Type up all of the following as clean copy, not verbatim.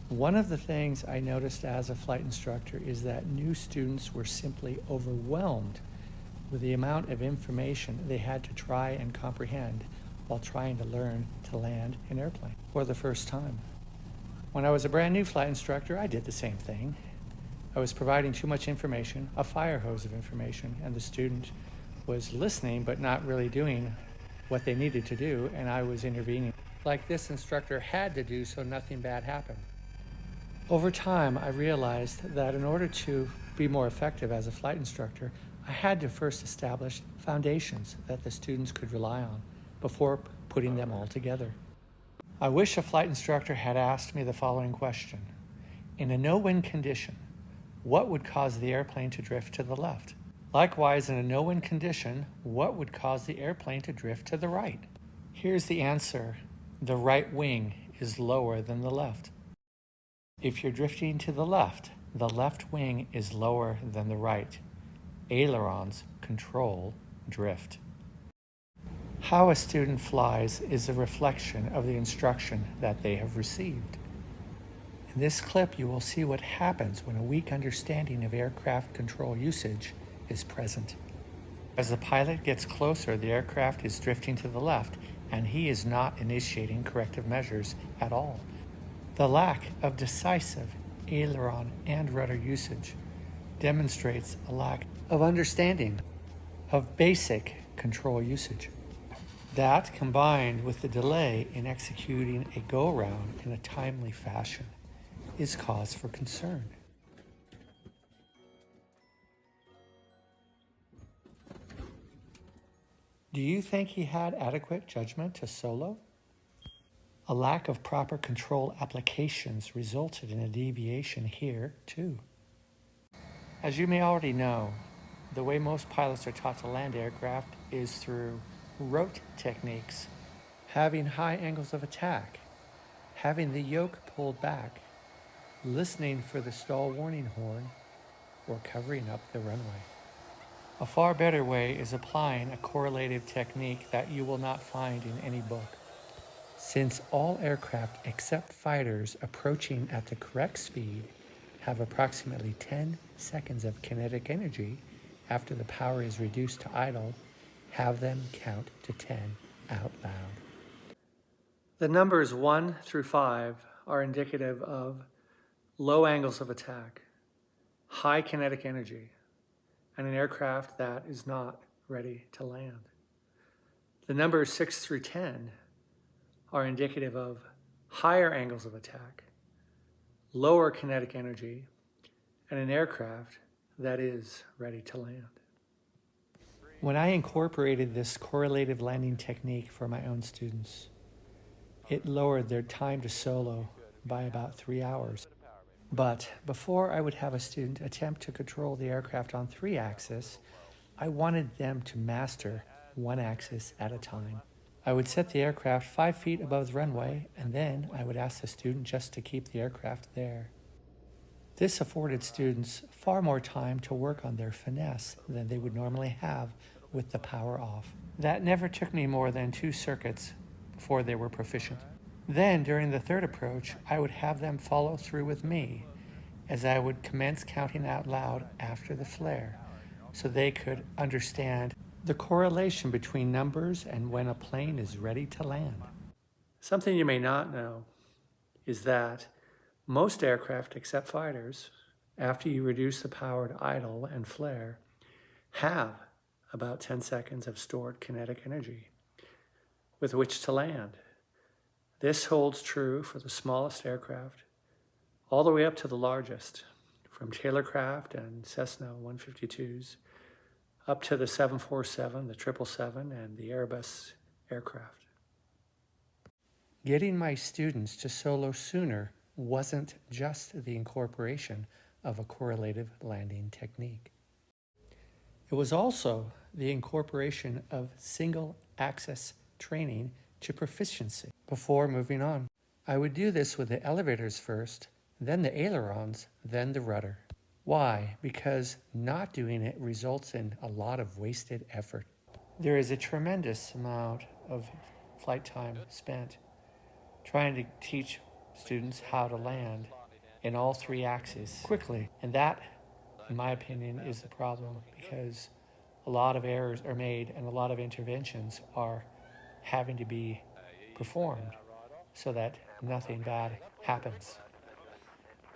One of the things I noticed as a flight instructor is that new students were simply overwhelmed with the amount of information they had to try and comprehend while trying to learn to land an airplane for the first time. When I was a brand new flight instructor, I did the same thing. I was providing too much information, a fire hose of information, and the student was listening but not really doing what they needed to do, and I was intervening like this instructor had to do so nothing bad happened. Over time, I realized that in order to be more effective as a flight instructor, I had to first establish foundations that the students could rely on before putting them all together. I wish a flight instructor had asked me the following question. In a no-wind condition, what would cause the airplane to drift to the left? Likewise, in a no-wind condition, what would cause the airplane to drift to the right? Here's the answer. The right wing is lower than the left. If you're drifting to the left wing is lower than the right. Ailerons control drift. How a student flies is a reflection of the instruction that they have received. In this clip, you will see what happens when a weak understanding of aircraft control usage is present. As the pilot gets closer, the aircraft is drifting to the left, and he is not initiating corrective measures at all. The lack of decisive aileron and rudder usage demonstrates a lack of understanding of basic control usage. That, combined with the delay in executing a go-around in a timely fashion, is cause for concern. Do you think he had adequate judgment to solo? A lack of proper control applications resulted in a deviation here, too. As you may already know, the way most pilots are taught to land aircraft is through rote techniques, having high angles of attack, having the yoke pulled back, listening for the stall warning horn, or covering up the runway. A far better way is applying a correlative technique that you will not find in any book. Since all aircraft except fighters approaching at the correct speed have approximately 10 seconds of kinetic energy after the power is reduced to idle, have them count to 10 out loud. The numbers 1 through 5 are indicative of low angles of attack, high kinetic energy, and an aircraft that is not ready to land. The numbers 6 through 10 are indicative of higher angles of attack, lower kinetic energy, and an aircraft that is ready to land. When I incorporated this correlative landing technique for my own students, it lowered their time to solo by about 3 hours. But before I would have a student attempt to control the aircraft on 3 axis, I wanted them to master 1 axis at a time. I would set the aircraft 5 feet above the runway, and then I would ask the student just to keep the aircraft there. This afforded students far more time to work on their finesse than they would normally have with the power off. That never took me more than 2 circuits before they were proficient. Then, during the 3rd approach, I would have them follow through with me as I would commence counting out loud after the flare so they could understand the correlation between numbers and when a plane is ready to land. Something you may not know is that most aircraft except fighters, after you reduce the power to idle and flare, have about 10 seconds of stored kinetic energy with which to land. This holds true for the smallest aircraft all the way up to the largest, from Taylorcraft and Cessna 152s up to the 747, the 777, and the Airbus aircraft. Getting my students to solo sooner wasn't just the incorporation of a correlative landing technique. It was also the incorporation of single-axis training to proficiency before moving on. I would do this with the elevators first, then the ailerons, then the rudder. Why? Because not doing it results in a lot of wasted effort. There is a tremendous amount of flight time spent trying to teach students how to land in all three axes quickly. And that, in my opinion, is the problem, because a lot of errors are made and a lot of interventions are having to be performed so that nothing bad happens.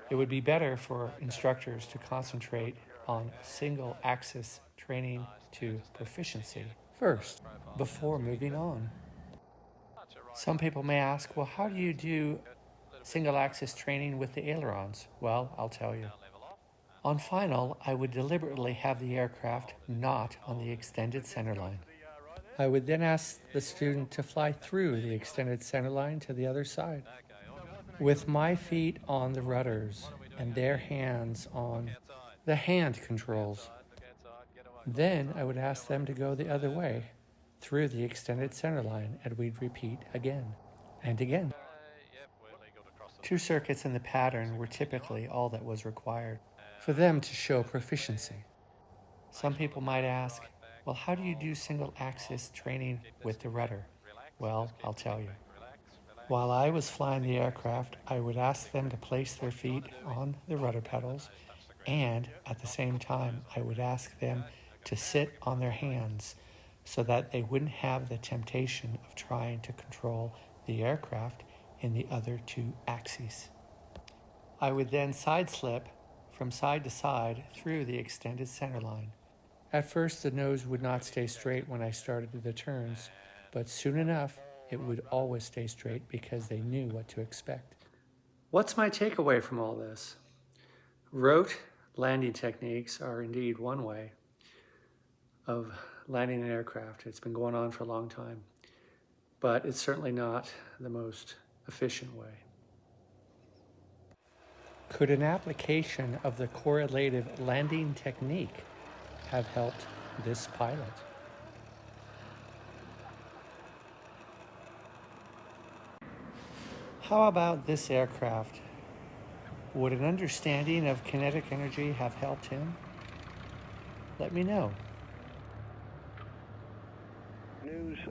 It would be better for instructors to concentrate on single axis training to proficiency first before moving on. Some people may ask, well, how do you do single axis training with the ailerons? Well, I'll tell you. On final, I would deliberately have the aircraft not on the extended centerline. I would then ask the student to fly through the extended centerline to the other side, with my feet on the rudders and their hands on the hand controls. Then I would ask them to go the other way through the extended centerline, and we'd repeat again and again. 2 circuits in the pattern were typically all that was required for them to show proficiency. Some people might ask, well, how do you do single axis training with the rudder? Well, I'll tell you. While I was flying the aircraft, I would ask them to place their feet on the rudder pedals, and at the same time, I would ask them to sit on their hands so that they wouldn't have the temptation of trying to control the aircraft in the other 2 axes. I would then side slip from side to side through the extended centerline. At first, the nose would not stay straight when I started the turns, but soon enough, it would always stay straight because they knew what to expect. What's my takeaway from all this? Rote landing techniques are indeed one way of landing an aircraft. It's been going on for a long time, but it's certainly not the most efficient way. Could an application of the correlative landing technique have helped this pilot? How about this aircraft? Would an understanding of kinetic energy have helped him? Let me know.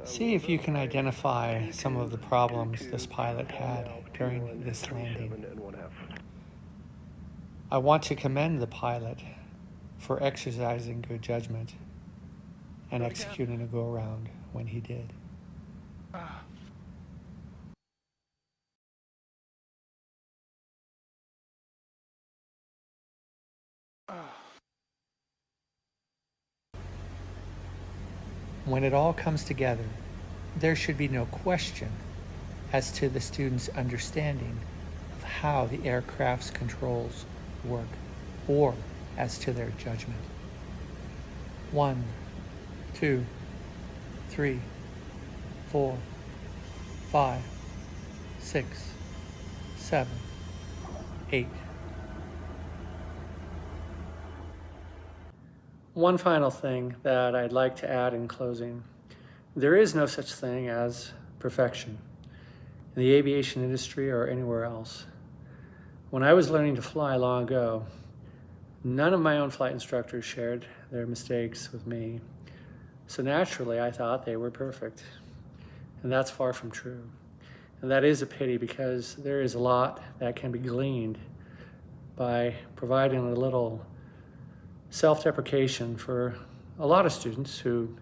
See if you can identify some of the problems this pilot had during this landing. I want to commend the pilot for exercising good judgment and executing a go-around when he did. When it all comes together, there should be no question as to the student's understanding of how the aircraft's controls work, or as to their judgment. 1, 2, 3, 4, 5, 6, 7, 8. One final thing that I'd like to add in closing. There is no such thing as perfection in the aviation industry or anywhere else. When I was learning to fly long ago, none of my own flight instructors shared their mistakes with me. So naturally, I thought they were perfect. And that's far from true. And that is a pity, because there is a lot that can be gleaned by providing a little self-deprecation for a lot of students who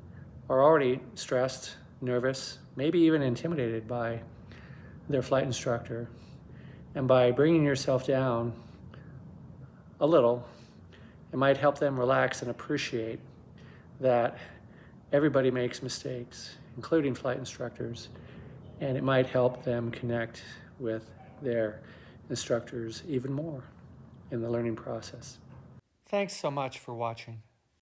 are already stressed, nervous, maybe even intimidated by their flight instructor. And by bringing yourself down a little, it might help them relax and appreciate that everybody makes mistakes, including flight instructors, and it might help them connect with their instructors even more in the learning process. Thanks so much for watching.